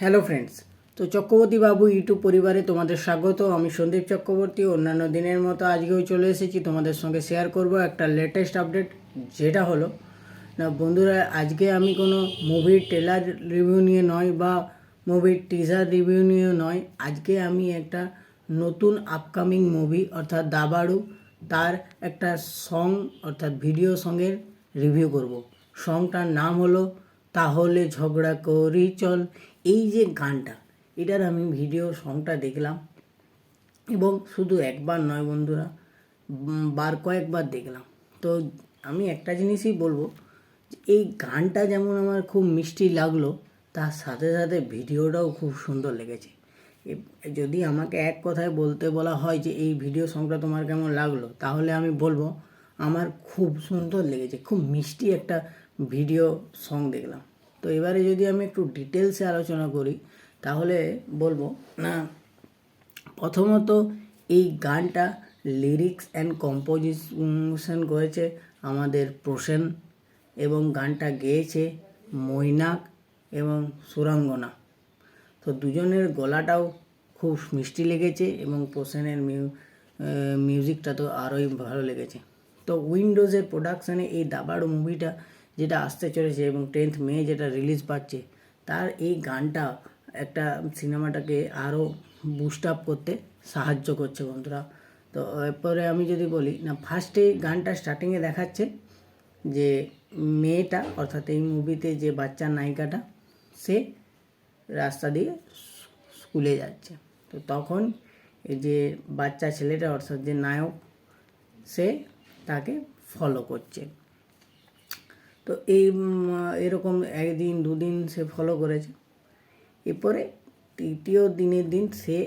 Hello friends, তো চক্রবর্তী বাবু YouTube পরিবারে তোমাদের স্বাগত। আমি সন্দীপ চক্রবর্তী। অন্যান্য দিনের মতো আজকেও চলে এসেছি তোমাদের সঙ্গে শেয়ার করব একটা লেটেস্ট আপডেট, যেটা হলো না বন্ধুরা, আজকে আমি কোনো মুভির ট্রেলার রিভিউ নিয়ে নয় বা মুভির টিজার রিভিউ নিয়ে নয়। আজকে আমি একটা নতুন আপকামিং মুভি অর্থাৎ দাবাড়ু, তার একটা সং অর্থাৎ ভিডিও সঙ্গের রিভিউ করব। সংটার নাম হলো তাহলে ঝগড়া করি চল। এই যে গানটা, এটার আমি ভিডিও সংটা দেখলাম এবং শুধু একবার নয় বন্ধুরা, কয়েকবার দেখলাম। তো আমি একটা জিনিসই বলবো, এই গানটা যেমন আমার খুব মিষ্টি লাগলো, তার সাথে সাথে ভিডিওটাও খুব সুন্দর লেগেছে। যদি আমাকে এক কথায় বলতে বলা হয় যে এই ভিডিও সংটা তোমার কেমন লাগলো, তাহলে আমি বলবো আমার খুব সুন্দর লেগেছে। খুব মিষ্টি একটা ভিডিও সং দেখলাম। তো এবারে যদি আমি একটু ডিটেলসে আলোচনা করি, তাহলে বলবো না, প্রথমত এই গানটা লিরিক্স অ্যান্ড কম্পোজিশন করেছে আমাদের প্রসেন, এবং গানটা গেয়েছে মৈনাক এবং সুরাঙ্গনা। তো দুজনের গলাটাও খুব মিষ্টি লেগেছে এবং প্রসেনের মিউজিকটা তো আরোই ভালো লেগেছে। তো উইন্ডোজের প্রোডাকশানে এই দাবাড়ু মুভিটা যেটা আসতে চলেছে এবং 10th মে যেটা রিলিজ পাচ্ছে, তার এই গানটা একটা সিনেমাটাকে আরও বুস্ট আপ করতে সাহায্য করছে বন্ধুরা। তো এরপরে আমি যদি বলি না, ফার্স্টে গানটা স্টার্টিংয়ে দেখাচ্ছে যে মেয়েটা অর্থাৎ এই মুভিতে যে বাচ্চা নায়িকাটা, সে রাস্তা দিয়ে স্কুলে যাচ্ছে। তো তখন এই যে বাচ্চা ছেলেটা অর্থাৎ যে নায়ক, সে তাকে ফলো করছে। তো এরকম একদিন দুদিন সে ফলো করেছে। এরপরে তৃতীয় দিনের দিন সে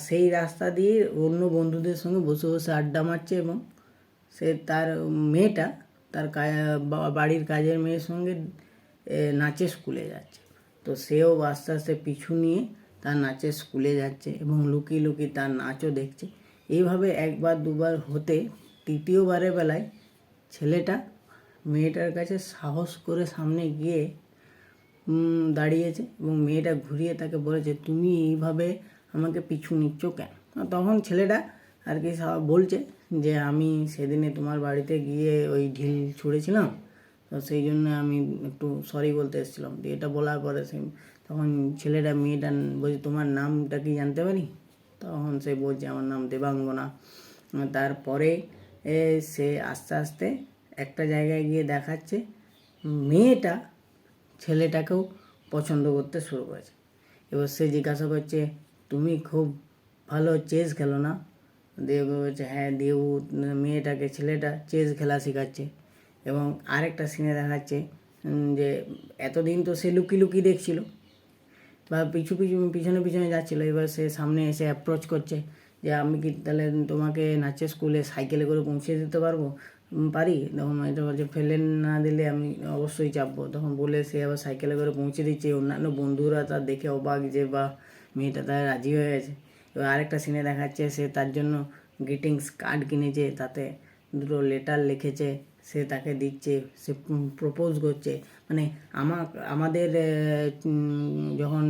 সেই রাস্তা দিয়ে অন্য বন্ধুদের সঙ্গে বসে বসে আড্ডা মারছে এবং সে তার মেয়েটা তার বাড়ির কাজের মেয়ের সঙ্গে নাচে স্কুলে যাচ্ছে। তো সেও আস্তে আস্তে পিছু নিয়ে তার নাচে স্কুলে যাচ্ছে এবং লুকিয়ে লুকিয়ে তার নাচও দেখছে। এইভাবে একবার দুবার হতে তৃতীয়বারের বেলায় ছেলেটা মেয়েটার কাছে সাহস করে সামনে গিয়ে দাঁড়িয়েছে এবং মেয়েটা ঘুরিয়ে তাকে বলেছে, তুমি এইভাবে আমাকে পিছু নিচ্ছ কেন? তখন ছেলেটা আর কি বলছে যে আমি সেদিনে তোমার বাড়িতে গিয়ে ওই ঢিল ছুঁড়েছিলাম, তো সেই জন্য আমি একটু সরি বলতে এসেছিলাম। দিয়ে এটা বলার পরে তখন ছেলেটা মেয়েটা বলছে, তোমার নামটা কি জানতে পারি? তখন সে বলছে, আমার নাম দেবাঙ্গনা। তারপরে সে আস্তে আস্তে একটা জায়গায় গিয়ে দেখাচ্ছে মেয়েটা ছেলেটাকেও পছন্দ করতে শুরু করেছে। এবার সে জিজ্ঞাসা করছে, তুমি খুব ভালো চেস খেলো না? দিয়ে বলছে হ্যাঁ। দিয়ে মেয়েটাকে ছেলেটা চেস খেলা শেখাচ্ছে। এবং আরেকটা সিনে দেখাচ্ছে যে এতদিন তো সে লুকি লুকি দেখছিল বা পিছনে পিছনে যাচ্ছিলো। এবার সে সামনে এসে অ্যাপ্রোচ করছে যে আমি কি তাহলে তোমাকে নাচের স্কুলে সাইকেলে করে পৌঁছে দিতে পারি? তখন এটা বলছে, ফেলে না দিলে আমি অবশ্যই চাপবো। তখন বলে সে আবার সাইকেলে করে পৌঁছে দিচ্ছে। অন্যান্য বন্ধুরা তার দেখে অবাক যে বা মেয়েটা তার রাজি হয়ে গেছে। এবার আরেকটা সিনে দেখাচ্ছে সে তার জন্য গ্রিটিংস কার্ড কিনেছে, তাতে দুটো লেটার লিখেছে, সে তাকে দিচ্ছে, সে প্রপোজ করছে। মানে আমাদের যখন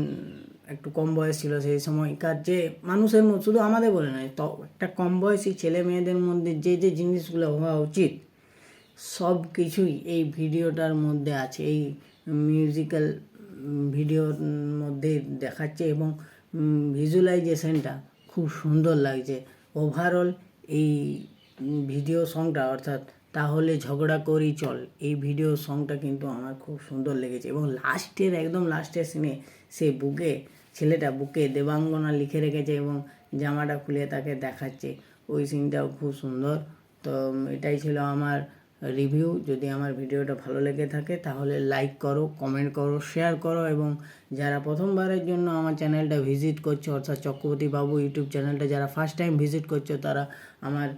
একটু কম বয়স ছিল সেই সময়কার যে মানুষের মধ্যে, শুধু আমাদের বলে নয়, তো একটা কম বয়সী ছেলে মেয়েদের মধ্যে যে যে জিনিসগুলো হওয়া উচিত সব কিছুই এই ভিডিওটার মধ্যে আছে। এই মিউজিক্যাল ভিডিওর মধ্যে দেখাচ্ছে এবং ভিজুয়ালাইজেশনটা খুব সুন্দর লাগছে। ওভারঅল এই ভিডিও সংটা অর্থাৎ তাহলে ঝগড়া করি চল, এই ভিডিও সংটা কিন্তু আমার খুব সুন্দর লেগেছে। এবং একদম লাস্টের সিনে সে ছেলেটা বুকে দেবাঙ্গনা লিখে রেখেছে এবং জামাটা খুলে তাকে দেখাচ্ছে, ওই সিনটাও খুব সুন্দর। তো এটাই ছিল আমার রিভিউ। যদি আমার ভিডিওটা ভালো লেগে থাকে তাহলে লাইক করো, কমেন্ট করো, শেয়ার করো, এবং যারা প্রথমবারের জন্য আমার চ্যানেলটা ভিজিট করছো অর্থাৎ চক্রবর্তী বাবু ইউটিউব চ্যানেলটা যারা ফার্স্ট টাইম ভিজিট করছো, তারা আমার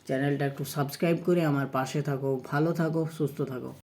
চ্যানেলটা একটু সাবস্ক্রাইব করে আমার পাশে থাকো। ভালো থাকো, সুস্থ থাকো।